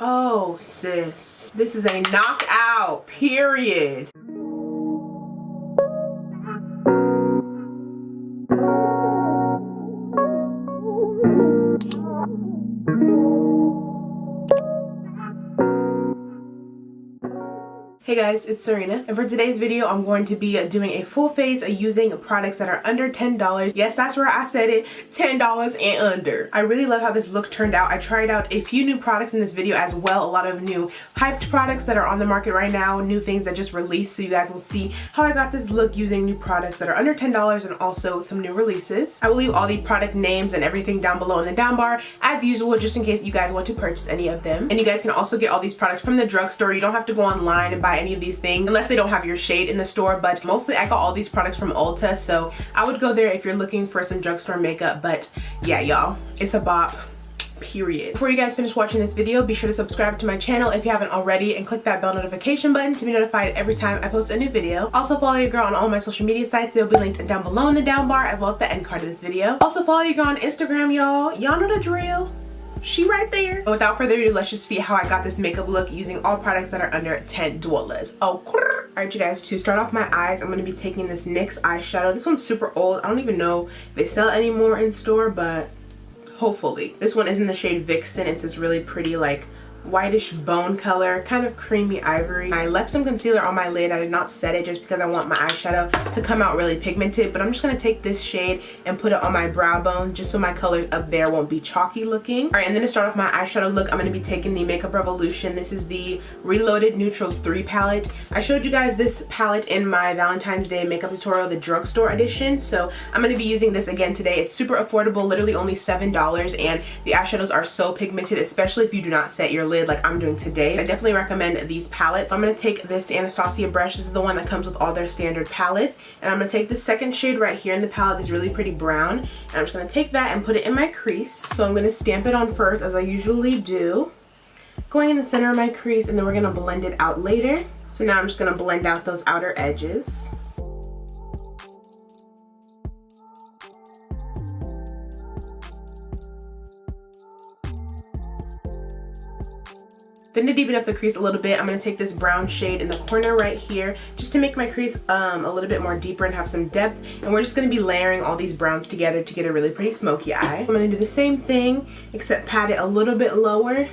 Oh, sis. This is a knockout, period. Hey guys, it's Serena, and for today's video I'm going to be doing a full face using products that are under $10. Yes, that's right, I said it, $10 and under. I really love how this look turned out. I tried out a few new products in this video as well, a lot of new hyped products that are on the market right now, new things that just released, so you guys will see how I got this look using new products that are under $10 and also some new releases. I will leave all the product names and everything down below in the down bar as usual, just in case you guys want to purchase any of them. And you guys can also get all these products from the drugstore. You don't have to go online and buy any of these things unless they don't have your shade in the store, but mostly I got all these products from Ulta, so I would go there if you're looking for some drugstore makeup. But yeah, y'all, it's a bop, period. Before you guys finish watching this video, be sure to subscribe to my channel if you haven't already and click that bell notification button to be notified every time I post a new video. Also follow your girl on all my social media sites. They'll be linked down below in the down bar as well as the end card of this video. Also follow your girl on Instagram, y'all. Y'all know the drill. She right there. But without further ado, let's just see how I got this makeup look using all products that are under $10. Oh, alright you guys, to start off my eyes, I'm going to be taking this NYX eyeshadow. This one's super old. I don't even know if they sell it anymore in store, but hopefully. This one is in the shade Vixen. It's this really pretty like whitish bone color, kind of creamy ivory. I left some concealer on my lid. I did not set it just because I want my eyeshadow to come out really pigmented, but I'm just going to take this shade and put it on my brow bone just so my color up there won't be chalky looking. Alright, and then to start off my eyeshadow look, I'm going to be taking the Makeup Revolution. This is the Reloaded Neutrals 3 palette. I showed you guys this palette in my Valentine's Day makeup tutorial, the drugstore edition, so I'm going to be using this again today. It's super affordable, literally only $7, and the eyeshadows are so pigmented, especially if you do not set your lid like I'm doing today. I definitely recommend these palettes. I'm going to take this Anastasia brush. This is the one that comes with all their standard palettes, and I'm going to take the second shade right here in the palette, this really pretty brown, and I'm just going to take that and put it in my crease. So I'm going to stamp it on first as I usually do, going in the center of my crease, and then we're going to blend it out later. So now I'm just going to blend out those outer edges. Then to deepen up the crease a little bit, I'm going to take this brown shade in the corner right here just to make my crease a little bit more deeper and have some depth. And we're just going to be layering all these browns together to get a really pretty smoky eye. I'm going to do the same thing except pat it a little bit lower.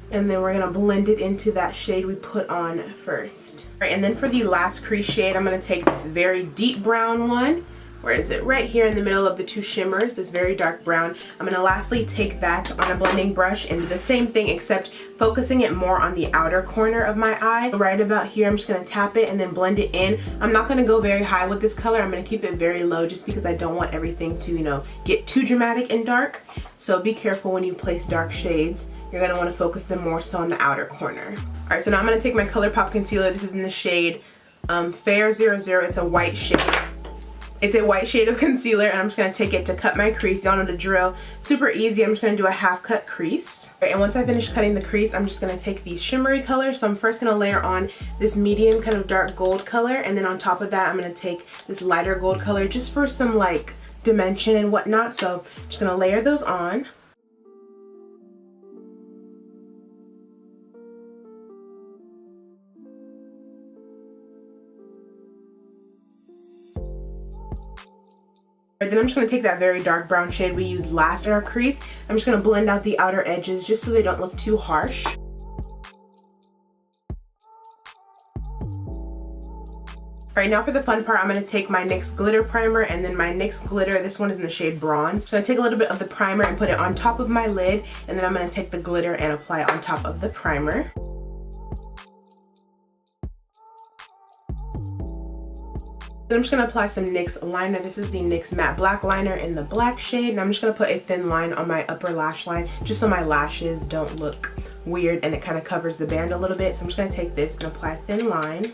And then we're going to blend it into that shade we put on first. All right, and then for the last crease shade, I'm going to take this very deep brown one. Where is it? Right here in the middle of the two shimmers, this very dark brown. I'm going to lastly take that on a blending brush and do the same thing except focusing it more on the outer corner of my eye. Right about here, I'm just going to tap it and then blend it in. I'm not going to go very high with this color. I'm going to keep it very low just because I don't want everything to, you know, get too dramatic and dark. So be careful when you place dark shades. You're going to want to focus them more so on the outer corner. Alright, so now I'm going to take my ColourPop concealer. This is in the shade Fair 00. It's a white shade. It's a white shade of concealer, and I'm just going to take it to cut my crease. Y'all know the drill. Super easy. I'm just going to do a half cut crease. And once I finish cutting the crease, I'm just going to take these shimmery colors. So I'm first going to layer on this medium kind of dark gold color, and then on top of that I'm going to take this lighter gold color just for some like dimension and whatnot. So I'm just going to layer those on. Then I'm just going to take that very dark brown shade we used last in our crease. I'm just going to blend out the outer edges just so they don't look too harsh. Alright, now for the fun part, I'm going to take my NYX Glitter Primer and then my NYX Glitter. This one is in the shade Bronze. So I'm going to take a little bit of the primer and put it on top of my lid, and then I'm going to take the glitter and apply it on top of the primer. Then I'm just going to apply some NYX liner. This is the NYX Matte Black Liner in the black shade. And I'm just going to put a thin line on my upper lash line just so my lashes don't look weird and it kind of covers the band a little bit. So I'm just going to take this and apply a thin line.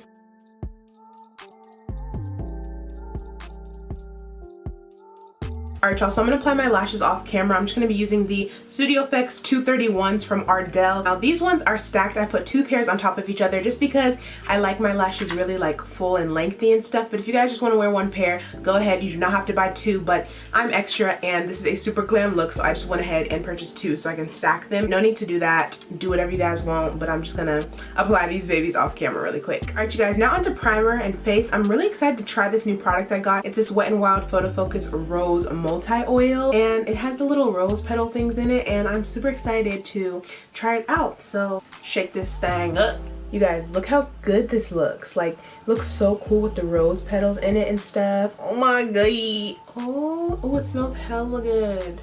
Alright y'all, so I'm going to apply my lashes off camera. I'm just going to be using the Studio Effects 231s from Ardell. Now these ones are stacked. I put 2 pairs on top of each other just because I like my lashes really like full and lengthy and stuff. But if you guys just want to wear 1 pair, go ahead. You do not have to buy 2, but I'm extra and this is a super glam look, so I just went ahead and purchased 2 so I can stack them. No need to do that. Do whatever you guys want, but I'm just going to apply these babies off camera really quick. Alright you guys, now onto primer and face. I'm really excited to try this new product I got. It's this Wet n Wild Photo Focus Rose Multi-Oil, and it has the little rose petal things in it, and I'm super excited to try it out. So shake this thing up. You guys, look how good this looks. Like, it looks so cool with the rose petals in it and stuff. Oh my god. Oh, it smells hella good.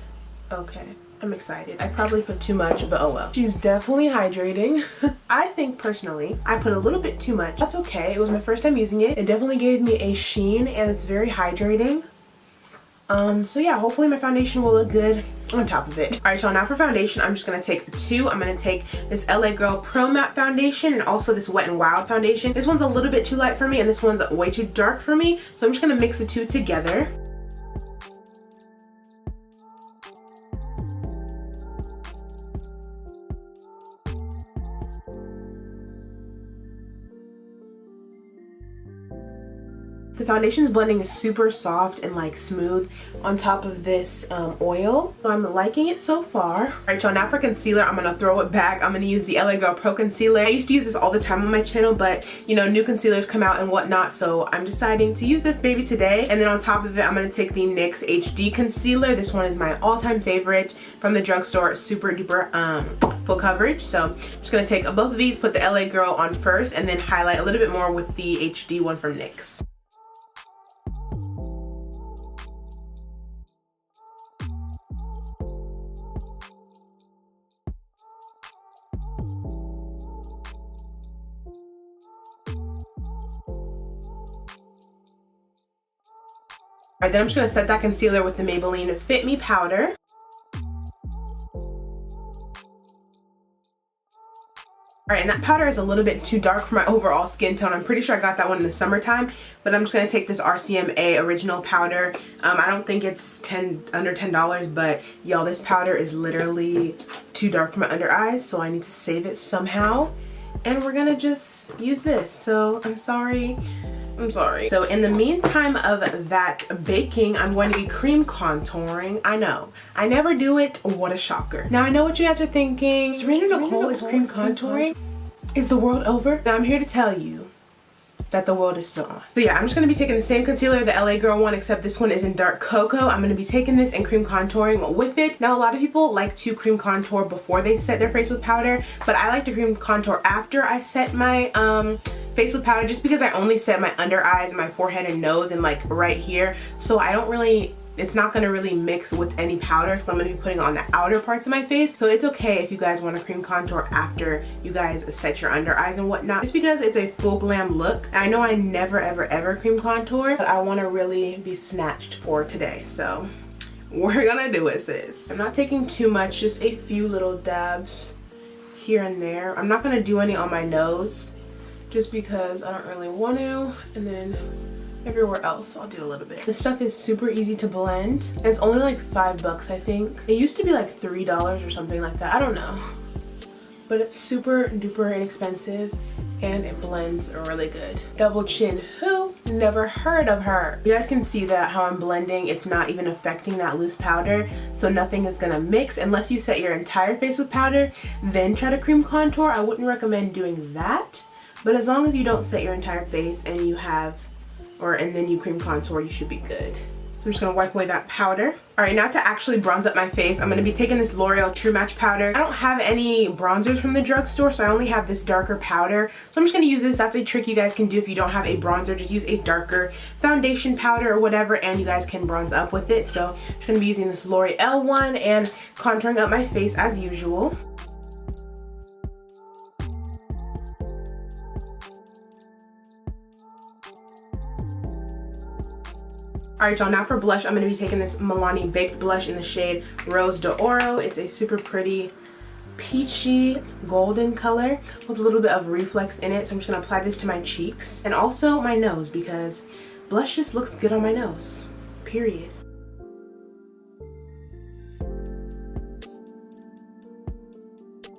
Okay, I'm excited. I probably put too much, but oh well. She's definitely hydrating. I think personally, I put a little bit too much. That's okay. It was my first time using it. It definitely gave me a sheen and it's very hydrating. So yeah, hopefully my foundation will look good on top of it. Alright y'all, now for foundation, I'm just going to take 2. I'm going to take this LA Girl Pro Matte foundation and also this Wet n Wild foundation. This one's a little bit too light for me and this one's way too dark for me. So I'm just going to mix the 2 together. The foundation's blending is super soft and like smooth on top of this oil. So I'm liking it so far. Alright y'all, now for concealer, I'm going to throw it back. I'm going to use the LA Girl Pro Concealer. I used to use this all the time on my channel, but you know, new concealers come out and whatnot, so I'm deciding to use this baby today. And then on top of it, I'm going to take the NYX HD Concealer. This one is my all-time favorite from the drugstore. Super duper full coverage. So I'm just going to take both of these, put the LA Girl on first, and then highlight a little bit more with the HD one from NYX. Alright, then I'm just going to set that concealer with the Maybelline Fit Me powder. Alright, and that powder is a little bit too dark for my overall skin tone. I'm pretty sure I got that one in the summertime, but I'm just going to take this RCMA original powder. I don't think it's under $10, but y'all, this powder is literally too dark for my under eyes, so I need to save it somehow. And we're going to just use this, so I'm sorry. So in the meantime of that baking, I'm going to be cream contouring. I know, I never do it. What a shocker. Now I know what you guys are thinking. Serena Nicole is cream contouring? Is the world over? Now I'm here to tell you that the world is still on. So yeah, I'm just going to be taking the same concealer, the LA Girl one, except this one is in dark cocoa. I'm going to be taking this and cream contouring with it. Now a lot of people like to cream contour before they set their face with powder, but I like to cream contour after I set my face with powder, just because I only set my under eyes, my forehead and nose, and like right here, so I don't really, it's not going to really mix with any powder, so I'm going to be putting it on the outer parts of my face. So it's okay if you guys want to cream contour after you guys set your under eyes and whatnot, just because it's a full glam look. I know I never ever cream contour, but I want to really be snatched for today, so we're gonna do it, sis. I'm not taking too much, just a few little dabs here and there. I'm not going to do any on my nose just because I don't really want to, and then everywhere else I'll do a little bit. This stuff is super easy to blend, and it's only like $5 I think. It used to be like $3 or something like that, I don't know, but it's super duper inexpensive and it blends really good. Double chin, who? Never heard of her. You guys can see that how I'm blending, it's not even affecting that loose powder, so nothing is gonna mix unless you set your entire face with powder, then try to cream contour. I wouldn't recommend doing that. But as long as you don't set your entire face and you have, and then you cream contour, you should be good. So I'm just gonna wipe away that powder. Alright, now to actually bronze up my face, I'm gonna be taking this L'Oreal True Match powder. I don't have any bronzers from the drugstore, so I only have this darker powder. So I'm just gonna use this. That's a trick you guys can do if you don't have a bronzer. Just use a darker foundation powder or whatever, and you guys can bronze up with it. So I'm just gonna be using this L'Oreal one and contouring up my face as usual. Alright y'all, now for blush, I'm going to be taking this Milani Baked Blush in the shade Rose d'Oro. It's a super pretty peachy golden color with a little bit of reflex in it. So I'm just going to apply this to my cheeks and also my nose, because blush just looks good on my nose, period.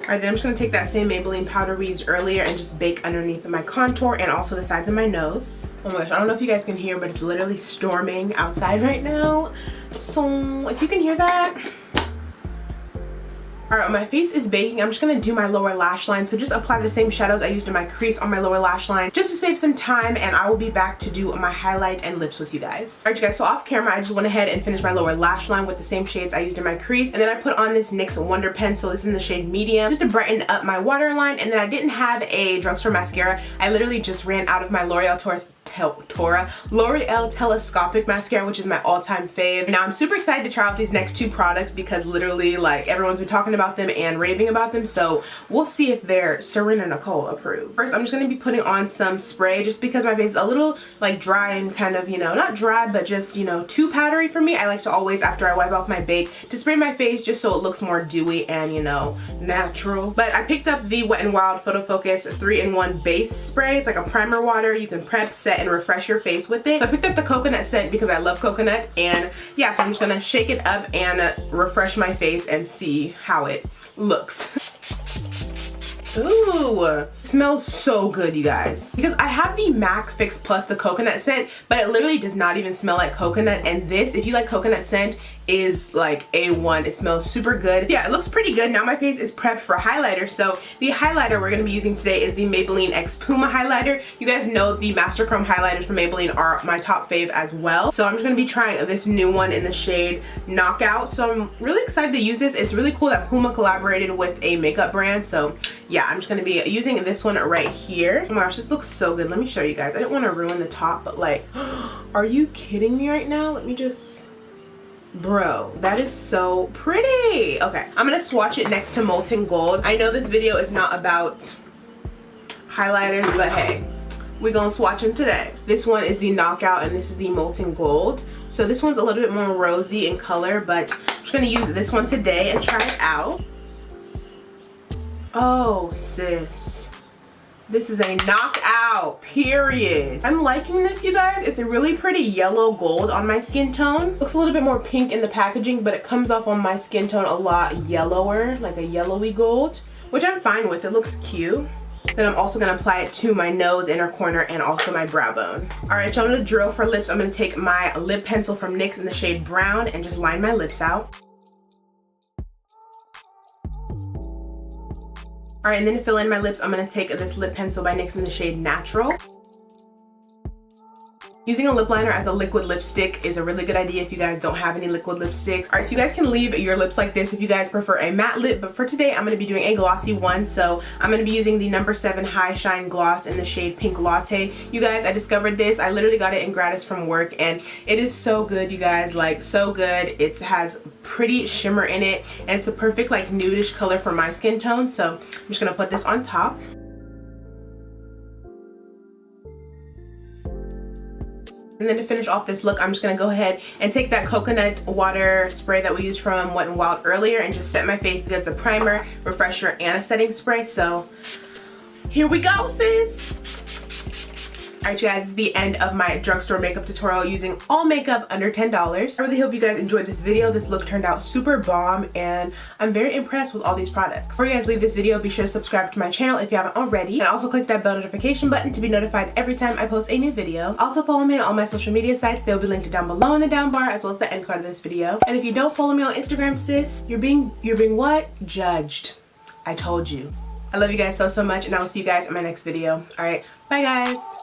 Alright, then I'm just going to take that same Maybelline powder we used earlier and just bake underneath my contour and also the sides of my nose. Oh my gosh, I don't know if you guys can hear, but it's literally storming outside right now. So if you can hear that. Alright, my face is baking. I'm just going to do my lower lash line. So just apply the same shadows I used in my crease on my lower lash line just to save some time, and I will be back to do my highlight and lips with you guys. Alright you guys, so off camera I just went ahead and finished my lower lash line with the same shades I used in my crease, and then I put on this NYX Wonder Pencil. This is in the shade medium just to brighten up my waterline, and then I didn't have a drugstore mascara. I literally just ran out of my L'Oreal Telescopic mascara, which is my all-time fave. Now I'm super excited to try out these next two products because literally like everyone's been talking about them and raving about them, so we'll see if they're Serena Nicole approved. First I'm just going to be putting on some spray just because my face is a little like dry and kind of, you know, not dry but just, you know, too powdery for me. I like to always, after I wipe off my bake, to spray my face just so it looks more dewy and, you know, natural. But I picked up the Wet n Wild Photo Focus 3-in-1 base spray. It's like a primer water. You can prep, set, and refresh your face with it. So I picked up the coconut scent because I love coconut, and yeah, so I'm just gonna shake it up and refresh my face and see how it looks. Ooh, it smells so good, you guys. Because I have the MAC Fix Plus, the coconut scent, but it literally does not even smell like coconut. And this, if you like coconut scent, is like A1. It smells super good. Yeah, it looks pretty good. Now my face is prepped for highlighter. So the highlighter we're going to be using today is the Maybelline X Puma highlighter. You guys know the Master Chrome highlighters from Maybelline are my top fave as well. So I'm just going to be trying this new one in the shade Knockout. So I'm really excited to use this. It's really cool that Puma collaborated with a makeup brand. So yeah, I'm just going to be using this one right here. Oh my gosh, this looks so good. Let me show you guys. I didn't want to ruin the top, but like, are you kidding me right now? Let me just... Bro, that is so pretty. Okay, I'm gonna swatch it next to Molten Gold. I know this video is not about highlighters, but hey, we're gonna swatch them today. This one is the Knockout and this is the Molten Gold. So this one's a little bit more rosy in color, but I'm just gonna use this one today and try it out. Oh, sis. This is a knockout, period. I'm liking this, you guys. It's a really pretty yellow gold on my skin tone. Looks a little bit more pink in the packaging, but it comes off on my skin tone a lot yellower, like a yellowy gold, which I'm fine with. It looks cute. Then I'm also gonna apply it to my nose, inner corner, and also my brow bone. Alright, so I'm gonna drill for lips. I'm gonna take my lip pencil from NYX in the shade Brown and just line my lips out. Alright, and then to fill in my lips, I'm going to take this lip pencil by NYX in the shade Natural. Using a lip liner as a liquid lipstick is a really good idea if you guys don't have any liquid lipsticks. Alright, so you guys can leave your lips like this if you guys prefer a matte lip, but for today I'm going to be doing a glossy one. So I'm going to be using the No. 7 High Shine Gloss in the shade Pink Latte. You guys, I discovered this. I literally got it in gratis from work and it is so good, you guys. Like, so good. It has pretty shimmer in it and it's a perfect like nudish color for my skin tone. So I'm just going to put this on top. And then to finish off this look, I'm just going to go ahead and take that coconut water spray that we used from Wet n Wild earlier and just set my face because it's a primer, refresher, and a setting spray. So here we go, sis! Alright you guys, this is the end of my drugstore makeup tutorial using all makeup under $10. I really hope you guys enjoyed this video. This look turned out super bomb and I'm very impressed with all these products. Before you guys leave this video, be sure to subscribe to my channel if you haven't already. And also click that bell notification button to be notified every time I post a new video. Also follow me on all my social media sites. They'll be linked down below in the down bar as well as the end card of this video. And if you don't follow me on Instagram, sis, you're being what? Judged. I told you. I love you guys so much and I will see you guys in my next video. Alright, bye guys.